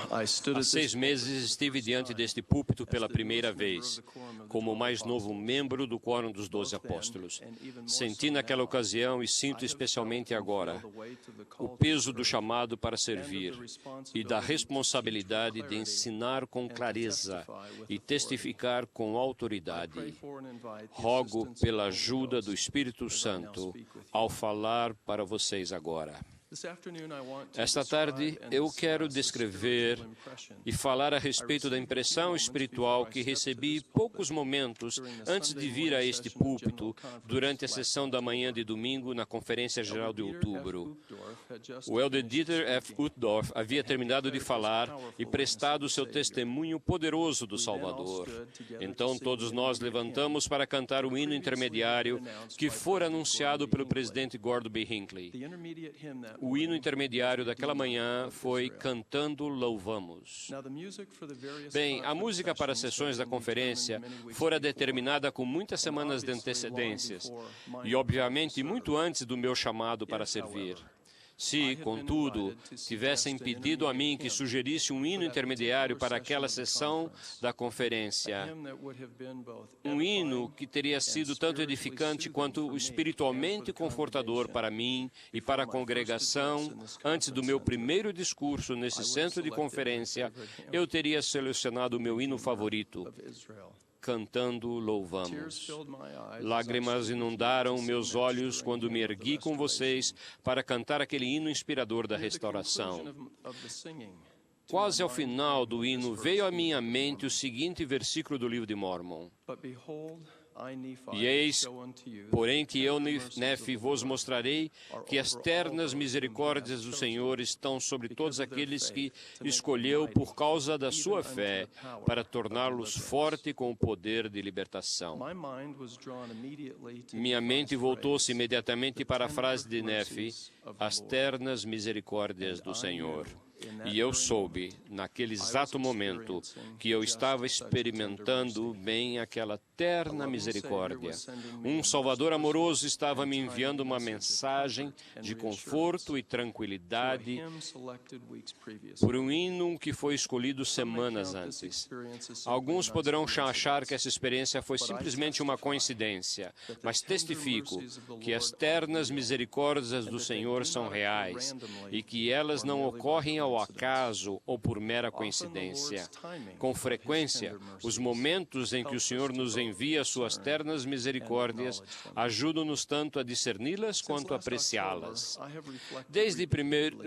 Há 6 meses estive diante deste púlpito pela primeira vez, como o mais novo membro do Quórum dos 12 Apóstolos. Senti naquela ocasião e sinto especialmente agora o peso do chamado para servir e da responsabilidade de ensinar com clareza e testificar com autoridade. Rogo pela ajuda do Espírito Santo ao falar para vocês agora. Esta tarde, eu quero descrever e falar a respeito da impressão espiritual que recebi poucos momentos antes de vir a este púlpito durante a sessão da manhã de domingo na Conferência Geral de outubro. O elder Dieter F. Uchtdorf havia terminado de falar e prestado seu testemunho poderoso do Salvador. Então, todos nós levantamos para cantar o hino intermediário que fora anunciado pelo presidente Gordon B. Hinckley. O hino intermediário daquela manhã foi Cantando Louvamos. Bem, a música para as sessões da conferência fora determinada com muitas semanas de antecedências e, obviamente, muito antes do meu chamado para servir. Se, contudo, tivessem pedido a mim que sugerisse um hino intermediário para aquela sessão da conferência, um hino que teria sido tanto edificante quanto espiritualmente confortador para mim e para a congregação, antes do meu primeiro discurso nesse centro de conferência, eu teria selecionado o meu hino favorito, Cantando Louvamos. Lágrimas inundaram meus olhos quando me ergui com vocês para cantar aquele hino inspirador da restauração. Quase ao final do hino veio à minha mente o seguinte versículo do livro de Mórmon. E eis, porém, que eu, Nefe, vos mostrarei que as ternas misericórdias do Senhor estão sobre todos aqueles que escolheu por causa da sua fé, para torná-los forte com o poder de libertação. Minha mente voltou-se imediatamente para a frase de Nefe, as ternas misericórdias do Senhor. E eu soube, naquele exato momento, que eu estava experimentando bem aquela terna misericórdia. Um Salvador amoroso estava me enviando uma mensagem de conforto e tranquilidade por um hino que foi escolhido semanas antes. Alguns poderão achar que essa experiência foi simplesmente uma coincidência, mas testifico que as ternas misericórdias do Senhor são reais e que elas não ocorrem ao acaso ou por mera coincidência. Com frequência, os momentos em que o Senhor nos envia suas ternas misericórdias ajudam-nos tanto a discerni-las quanto a apreciá-las. Desde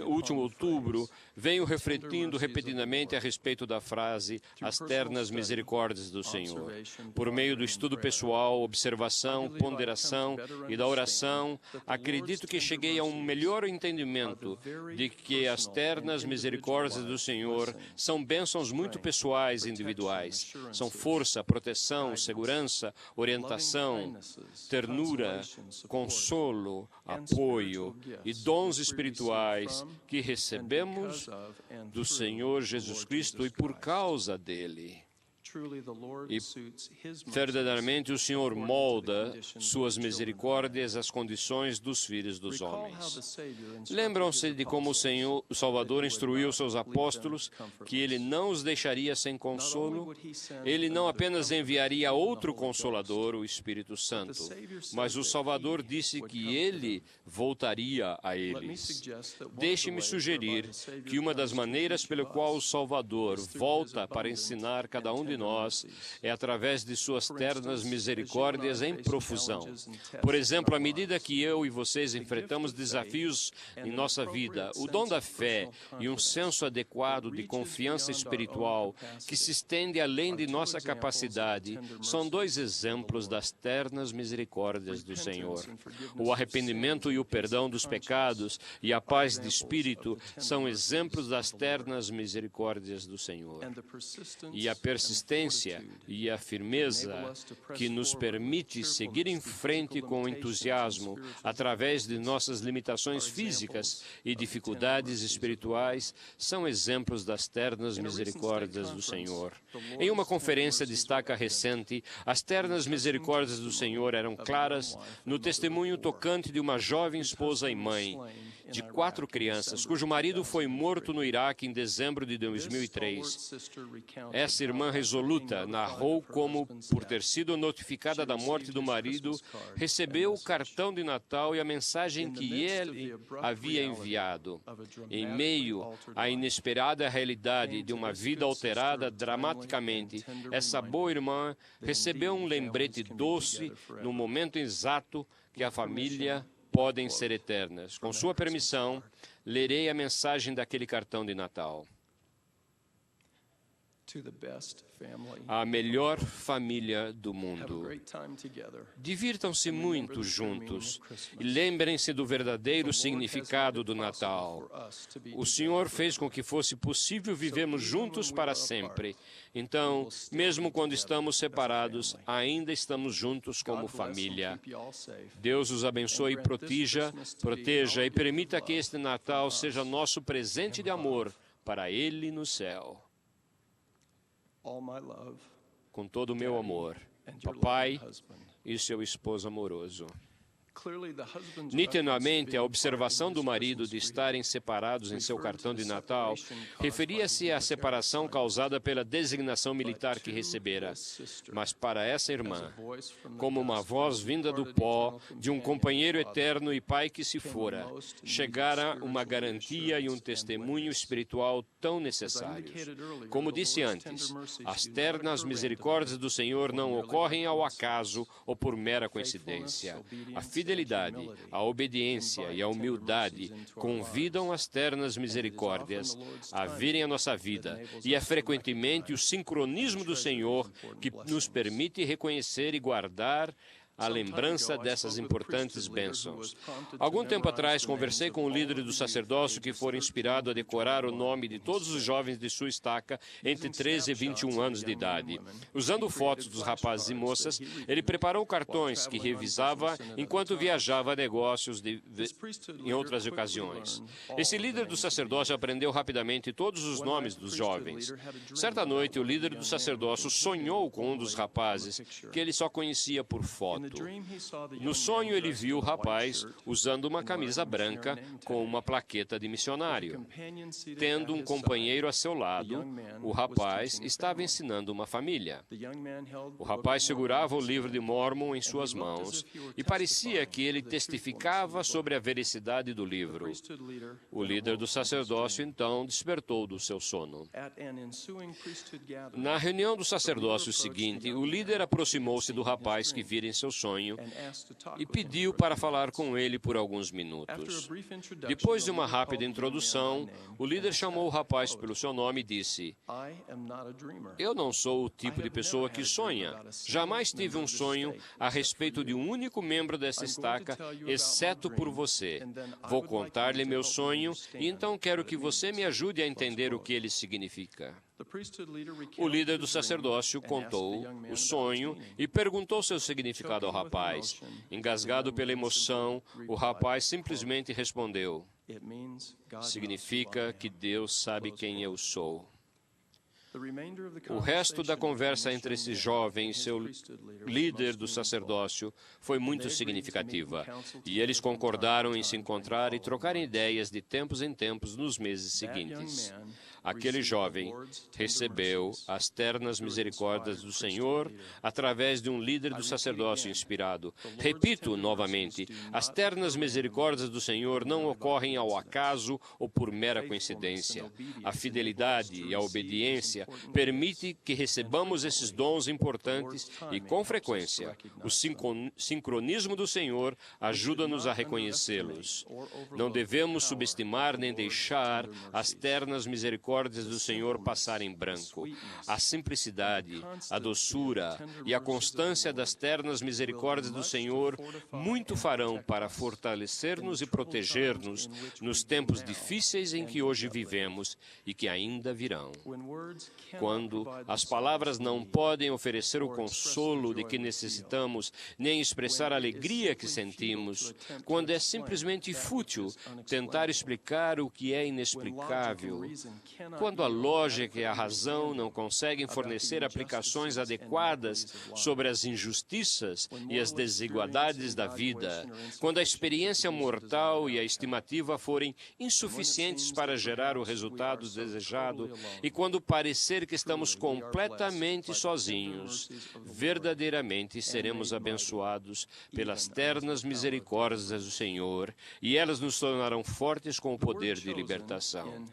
o último outubro, venho refletindo repetidamente a respeito da frase as ternas misericórdias do Senhor. Por meio do estudo pessoal, observação, ponderação e da oração, acredito que cheguei a um melhor entendimento de que as ternas misericórdias do Senhor são bênçãos muito pessoais e individuais. São força, proteção, segurança, orientação, ternura, consolo, apoio e dons espirituais que recebemos do Senhor Jesus Cristo e por causa dele. E verdadeiramente o Senhor molda suas misericórdias às condições dos filhos dos homens. Lembram-se de como o Salvador instruiu seus apóstolos que ele não os deixaria sem consolo? Ele não apenas enviaria outro Consolador, o Espírito Santo, mas o Salvador disse que ele voltaria a eles. Deixe-me sugerir que uma das maneiras pela qual o Salvador volta para ensinar cada um de nós é através de suas ternas misericórdias em profusão. Por exemplo, à medida que eu e vocês enfrentamos desafios em nossa vida, o dom da fé e um senso adequado de confiança espiritual que se estende além de nossa capacidade são 2 exemplos das ternas misericórdias do Senhor. O arrependimento e o perdão dos pecados e a paz de espírito são exemplos das ternas misericórdias do Senhor. E a persistência persistência e a firmeza que nos permite seguir em frente com entusiasmo através de nossas limitações físicas e dificuldades espirituais são exemplos das ternas misericórdias do Senhor. Em uma conferência destaca recente, as ternas misericórdias do Senhor eram claras no testemunho tocante de uma jovem esposa e mãe de 4 crianças, cujo marido foi morto no Iraque em dezembro de 2003. Essa irmã resoluta narrou como, por ter sido notificada da morte do marido, recebeu o cartão de Natal e a mensagem que ele havia enviado. Em meio à inesperada realidade de uma vida alterada dramaticamente, essa boa irmã recebeu um lembrete doce no momento exato que a família podem ser eternas. Com sua permissão, lerei a mensagem daquele cartão de Natal. A melhor família do mundo. Divirtam-se muito juntos e lembrem-se do verdadeiro significado do Natal. O Senhor fez com que fosse possível vivermos juntos para sempre. Então, mesmo quando estamos separados, ainda estamos juntos como família. Deus os abençoe e proteja e permita que este Natal seja nosso presente de amor para Ele no céu. Com todo o meu amor, papai e seu esposo amoroso. Nitidamente, a observação do marido de estarem separados em seu cartão de Natal referia-se à separação causada pela designação militar que recebera. Mas para essa irmã, como uma voz vinda do pó, de um companheiro eterno e pai que se fora, chegara uma garantia e um testemunho espiritual tão necessários. Como disse antes, as ternas misericórdias do Senhor não ocorrem ao acaso ou por mera coincidência. A fidelidade, a obediência e a humildade convidam as ternas misericórdias a virem à nossa vida, e é frequentemente o sincronismo do Senhor que nos permite reconhecer e guardar a lembrança dessas importantes bênçãos. Algum tempo atrás, conversei com o líder do sacerdócio que fora inspirado a decorar o nome de todos os jovens de sua estaca entre 13 e 21 anos de idade. Usando fotos dos rapazes e moças, ele preparou cartões que revisava enquanto viajava a negócios em outras ocasiões. Esse líder do sacerdócio aprendeu rapidamente todos os nomes dos jovens. Certa noite, o líder do sacerdócio sonhou com um dos rapazes, que ele só conhecia por foto. No sonho, ele viu o rapaz usando uma camisa branca com uma plaqueta de missionário. Tendo um companheiro a seu lado, o rapaz estava ensinando uma família. O rapaz segurava o livro de Mórmon em suas mãos e parecia que ele testificava sobre a veracidade do livro. O líder do sacerdócio, então, despertou do seu sono. Na reunião do sacerdócio seguinte, o líder aproximou-se do rapaz que vira em seu sonho e pediu para falar com ele por alguns minutos. Depois de uma rápida introdução, o líder chamou o rapaz pelo seu nome e disse: "Eu não sou o tipo de pessoa que sonha. Jamais tive um sonho a respeito de um único membro dessa estaca, exceto por você. Vou contar-lhe meu sonho e então quero que você me ajude a entender o que ele significa." O líder do sacerdócio contou o sonho e perguntou seu significado ao rapaz. Engasgado pela emoção, o rapaz simplesmente respondeu: "Significa que Deus sabe quem eu sou." O resto da conversa entre esse jovem e seu líder do sacerdócio foi muito significativa, e eles concordaram em se encontrar e trocarem ideias de tempos em tempos nos meses seguintes. Aquele jovem recebeu as ternas misericórdias do Senhor através de um líder do sacerdócio inspirado. Repito novamente, as ternas misericórdias do Senhor não ocorrem ao acaso ou por mera coincidência. A fidelidade e a obediência permite que recebamos esses dons importantes e, com frequência, o sincronismo do Senhor ajuda-nos a reconhecê-los. Não devemos subestimar nem deixar as ternas misericórdias misericórdias do Senhor passar em branco. A simplicidade, a doçura e a constância das ternas misericórdias do Senhor muito farão para fortalecer-nos e proteger-nos nos tempos difíceis em que hoje vivemos e que ainda virão. Quando as palavras não podem oferecer o consolo de que necessitamos, nem expressar a alegria que sentimos, quando é simplesmente fútil tentar explicar o que é inexplicável, quando a lógica e a razão não conseguem fornecer aplicações adequadas sobre as injustiças e as desigualdades da vida, quando a experiência mortal e a estimativa forem insuficientes para gerar o resultado desejado e quando parecer que estamos completamente sozinhos, verdadeiramente seremos abençoados pelas ternas misericórdias do Senhor e elas nos tornarão fortes com o poder de libertação.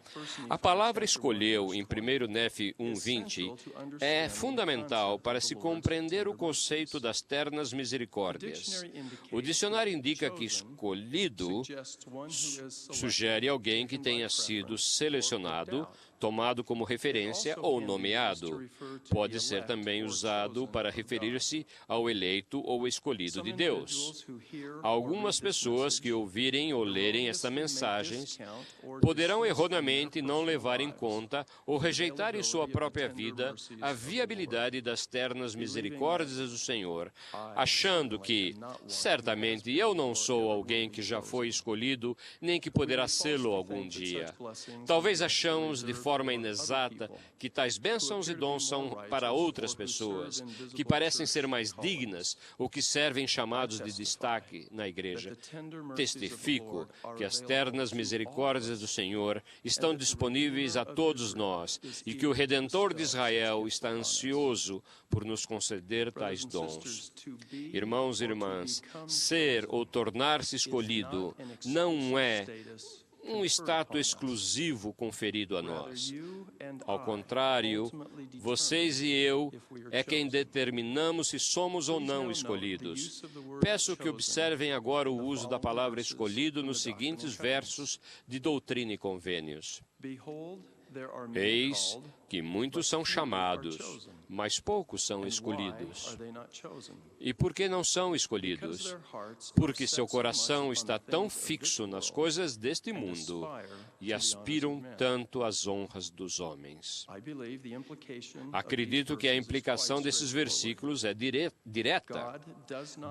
A palavra escolheu em 1 Nefe 1:20 é fundamental para se compreender o conceito das ternas misericórdias. O dicionário indica que escolhido sugere alguém que tenha sido selecionado, tomado como referência ou nomeado. Pode ser também usado para referir-se ao eleito ou escolhido de Deus. Algumas pessoas que ouvirem ou lerem esta mensagem poderão erroneamente não levar em conta ou rejeitar em sua própria vida a viabilidade das ternas misericórdias do Senhor, achando que, certamente, eu não sou alguém que já foi escolhido, nem que poderá sê-lo algum dia. Talvez achamos de forma inexata que tais bênçãos e dons são para outras pessoas, que parecem ser mais dignas ou que servem chamados de destaque na igreja. Testifico que as ternas misericórdias do Senhor estão disponíveis a todos nós e que o Redentor de Israel está ansioso por nos conceder tais dons. Irmãos e irmãs, ser ou tornar-se escolhido não é um status exclusivo conferido a nós. Ao contrário, vocês e eu é quem determinamos se somos ou não escolhidos. Peço que observem agora o uso da palavra escolhido nos seguintes versos de Doutrina e Convênios. Eis que muitos são chamados, mas poucos são escolhidos. E por que não são escolhidos? Porque seu coração está tão fixo nas coisas deste mundo e aspiram tanto às honras dos homens. Acredito que a implicação desses versículos é direta.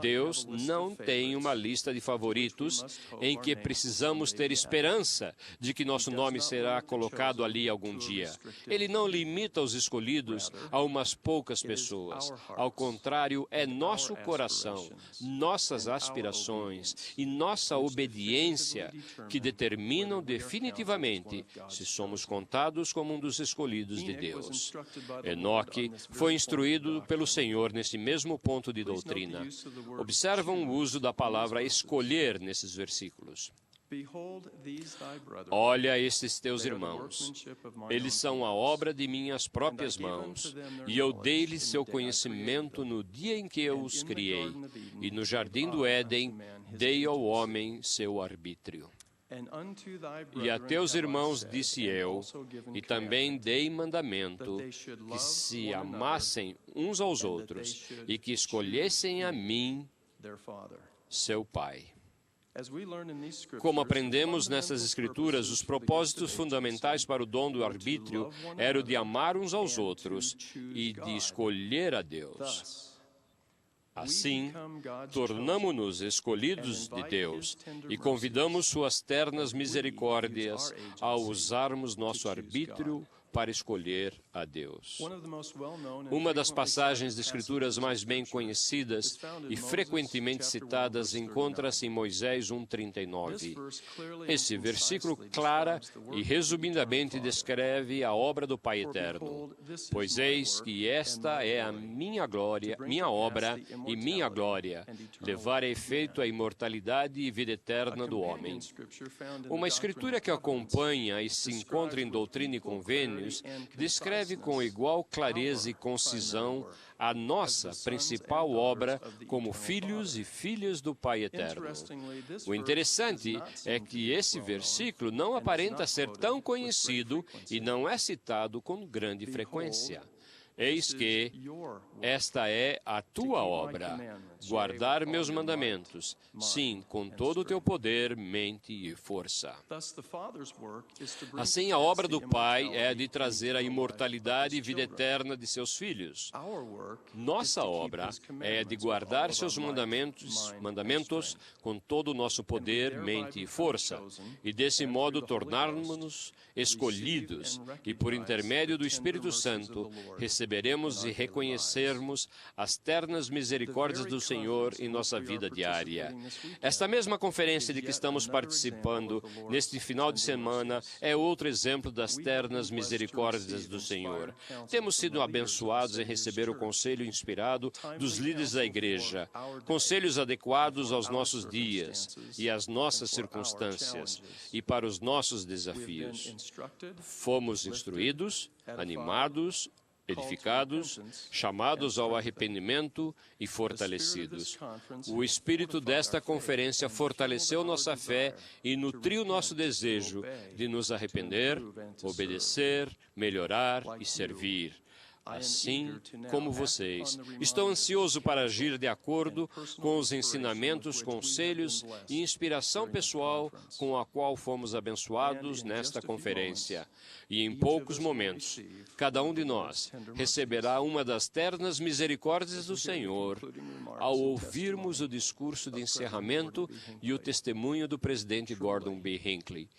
Deus não tem uma lista de favoritos em que precisamos ter esperança de que nosso nome será colocado ali algum dia. Ele não limita os escolhidos a umas poucas pessoas. Ao contrário, é nosso coração, nossas aspirações e nossa obediência que determinam definitivamente se somos contados como um dos escolhidos de Deus. Enoque foi instruído pelo Senhor nesse mesmo ponto de doutrina. Observam o uso da palavra escolher nesses versículos. Olha estes teus irmãos, eles são a obra de minhas próprias mãos, e eu dei-lhes seu conhecimento no dia em que eu os criei, e no jardim do Éden dei ao homem seu arbítrio. E a teus irmãos disse eu, e também dei mandamento, que se amassem uns aos outros, e que escolhessem a mim, seu Pai. Como aprendemos nessas Escrituras, os propósitos fundamentais para o dom do arbítrio eram de amar uns aos outros e de escolher a Deus. Assim, tornamo-nos escolhidos de Deus e convidamos suas ternas misericórdias a usarmos nosso arbítrio para escolher a Deus. Uma das passagens de Escrituras mais bem conhecidas e frequentemente citadas encontra-se em Moisés 1:39. Esse versículo clara e resumidamente descreve a obra do Pai Eterno. Pois eis que esta é a minha glória, minha obra e minha glória, levar a efeito a imortalidade e vida eterna do homem. Uma escritura que acompanha e se encontra em Doutrina e Convênios Evangelhos, descreve com igual clareza e concisão a nossa principal obra como filhos e filhas do Pai Eterno. O interessante é que esse versículo não aparenta ser tão conhecido e não é citado com grande frequência. Eis que esta é a tua obra, guardar meus mandamentos, sim, com todo o teu poder, mente e força. Assim, a obra do Pai é a de trazer a imortalidade e vida eterna de seus filhos. Nossa obra é a de guardar seus mandamentos com todo o nosso poder, mente e força, e desse modo tornarmos-nos escolhidos, e por intermédio do Espírito Santo, receberemos e reconhecermos as ternas misericórdias do Senhor em nossa vida diária. Esta mesma conferência de que estamos participando neste final de semana é outro exemplo das ternas misericórdias do Senhor. Temos sido abençoados em receber o conselho inspirado dos líderes da igreja, conselhos adequados aos nossos dias e às nossas circunstâncias e para os nossos desafios. Fomos instruídos, animados, edificados, chamados ao arrependimento e fortalecidos. O espírito desta conferência fortaleceu nossa fé e nutriu nosso desejo de nos arrepender, obedecer, melhorar e servir. Assim como vocês, estou ansioso para agir de acordo com os ensinamentos, conselhos e inspiração pessoal com a qual fomos abençoados nesta conferência. E em poucos momentos, cada um de nós receberá uma das ternas misericórdias do Senhor ao ouvirmos o discurso de encerramento e o testemunho do presidente Gordon B. Hinckley.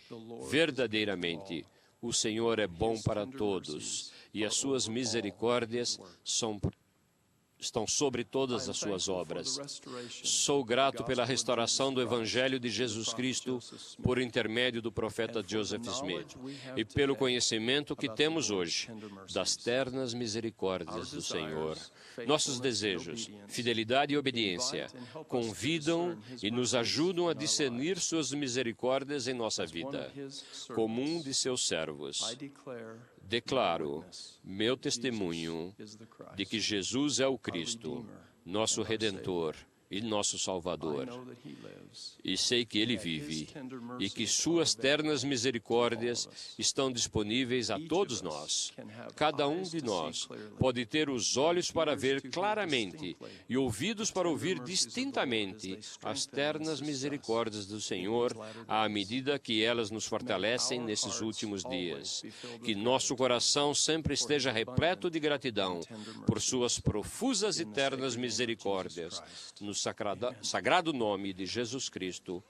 Verdadeiramente, o Senhor é bom para todos e as suas misericórdias estão sobre todas as suas obras. Sou grato pela restauração do Evangelho de Jesus Cristo por intermédio do profeta Joseph Smith e pelo conhecimento que temos hoje das ternas misericórdias do Senhor. Nossos desejos, fidelidade e obediência convidam e nos ajudam a discernir suas misericórdias em nossa vida. Como um de seus servos, declaro meu testemunho de que Jesus é o Cristo, nosso Redentor e nosso Salvador. E sei que Ele vive e que suas ternas misericórdias estão disponíveis a todos nós. Cada um de nós pode ter os olhos para ver claramente e ouvidos para ouvir distintamente as ternas misericórdias do Senhor à medida que elas nos fortalecem nesses últimos dias. Que nosso coração sempre esteja repleto de gratidão por suas profusas e ternas misericórdias. No sagrado nome de Jesus Cristo.